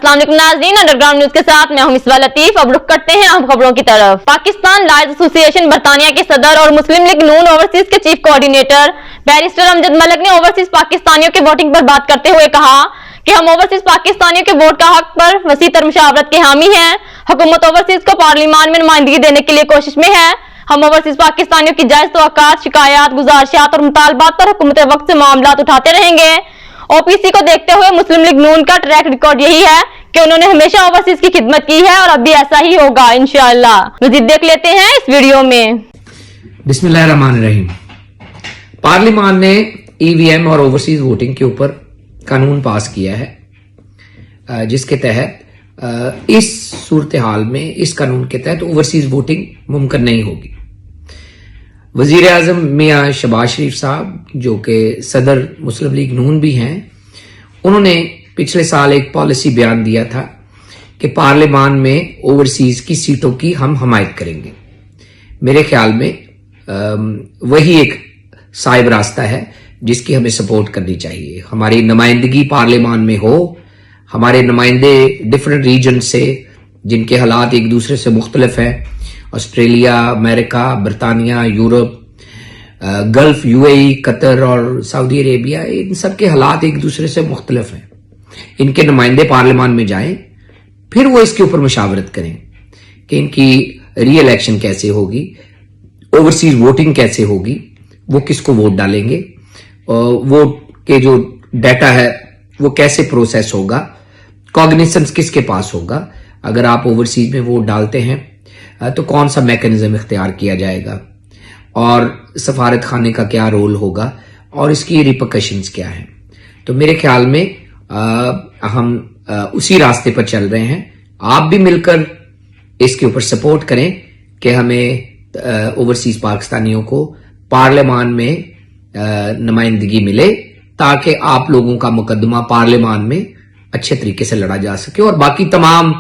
अस्सलाम वालेकुम नाज़रीन, अंडरग्राउंड न्यूज के साथ मैं हूं मिसबा लतीफ। अब रुख करते हैं अहम खबरों की तरफ। पाकिस्तान लॉयर्स एसोसिएशन बरतानिया के सदर और मुस्लिम लीग नून ओवरसीज के chief coordinator barrister Amjad Malik ने ओवरसीज पाकिस्तानियों के वोटिंग पर बात करते हुए कहा कि हम ओवरसीज पाकिस्तानियों के वोट का हक पर वसीतर मुशावरत के हामी हैं। हुकूमत ओवरसीज को पार्लियामान में नुमाइंदगी देने के लिए कोशिश में है। हम ओवरसीज पाकिस्तानियों की जायज तवक्कात, शिकायत, गुजारिशात और मुतालबात पर हुकूमत वक्त से मामलात उठाते रहेंगे। ओपीसी को देखते हुए मुस्लिम लीग नून का ट्रैक रिकॉर्ड यही है कि उन्होंने हमेशा ओवरसीज की खिदमत की है और अब भी ऐसा ही होगा इंशाअल्लाह। मजीद देख लेते हैं इस वीडियो में। बिस्मिल्लाहिर्रहमानिर्रहीम। पार्लियामान ने ईवीएम और ओवरसीज वोटिंग के ऊपर कानून पास किया है, जिसके तहत इस सूरत हाल में इस कानून के तहत ओवरसीज वोटिंग मुमकिन नहीं होगी। वजीर आजम मियां शहबाज शरीफ साहब, जो कि सदर मुस्लिम लीग नून भी हैं, उन्होंने पिछले साल एक पॉलिसी बयान दिया था कि पार्लियामान में ओवरसीज की सीटों की हम हमायत करेंगे। मेरे ख्याल में वही एक साहिब रास्ता है जिसकी हमें सपोर्ट करनी चाहिए। हमारी नुमाइंदगी पार्लियामान में हो, हमारे नुमाइंदे डिफरेंट रीजन से जिनके हालात एक दूसरे से मुख्तलिफ हैं, ऑस्ट्रेलिया, अमेरिका, बरतानिया, यूरोप, गल्फ, यूएई, कतर और सऊदी अरेबिया, इन सब के हालात एक दूसरे से मुख्तलिफ हैं। इनके नुमाइंदे पार्लियामान में जाएं, फिर वो इसके ऊपर मशावरत करें कि इनकी री इलेक्शन कैसे होगी, ओवरसीज वोटिंग कैसे होगी, वो किसको वोट डालेंगे, वोट के जो डाटा है वो कैसे प्रोसेस होगा, कॉग्निसेंस किसके पास होगा, अगर आप ओवरसीज में वोट डालते हैं तो कौन सा मैकेनिज्म इख्तियार किया जाएगा, और सफारत खाने का क्या रोल होगा, और इसकी रिपरकशंस क्या है। तो मेरे ख्याल में हम उसी रास्ते पर चल रहे हैं। आप भी मिलकर इसके ऊपर सपोर्ट करें कि हमें ओवरसीज पाकिस्तानियों को पार्लियामान में नुमाइंदगी मिले, ताकि आप लोगों का मुकदमा पार्लियामान में अच्छे तरीके से लड़ा जा सके, और बाकी तमाम,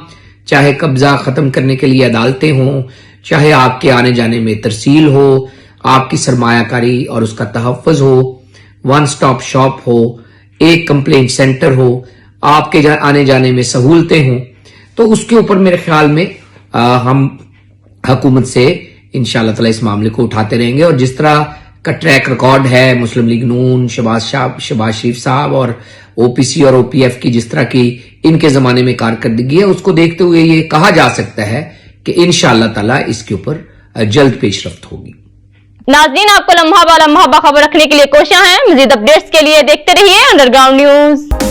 चाहे कब्जा खत्म करने के लिए अदालतें हों, चाहे आपके आने जाने में तरसील हो, आपकी सरमायाकारी और उसका तहफ़्फ़ुज़ हो, वन स्टॉप शॉप हो, एक कंप्लेंट सेंटर हो, आपके आने जाने में सहूलतें हों, तो उसके ऊपर मेरे ख्याल में हम हुकूमत से इंशाअल्लाह ताला इस मामले को उठाते रहेंगे। और जिस तरह का ट्रैक रिकॉर्ड है मुस्लिम लीग नून, शहबाज शरीफ साहब और ओपीसी और ओपीएफ की जिस तरह की इनके जमाने में कारकर्दगी है, उसको देखते हुए ये कहा जा सकता है कि इंशाअल्लाह ताला इसके ऊपर जल्द पेशरफ्त होगी। नाज़रीन, आपको लम्हा बा लम्हा बाखबर रखने के लिए कोशिश है। मजीद अपडेट्स के लिए देखते रहिए अंडरग्राउंड न्यूज।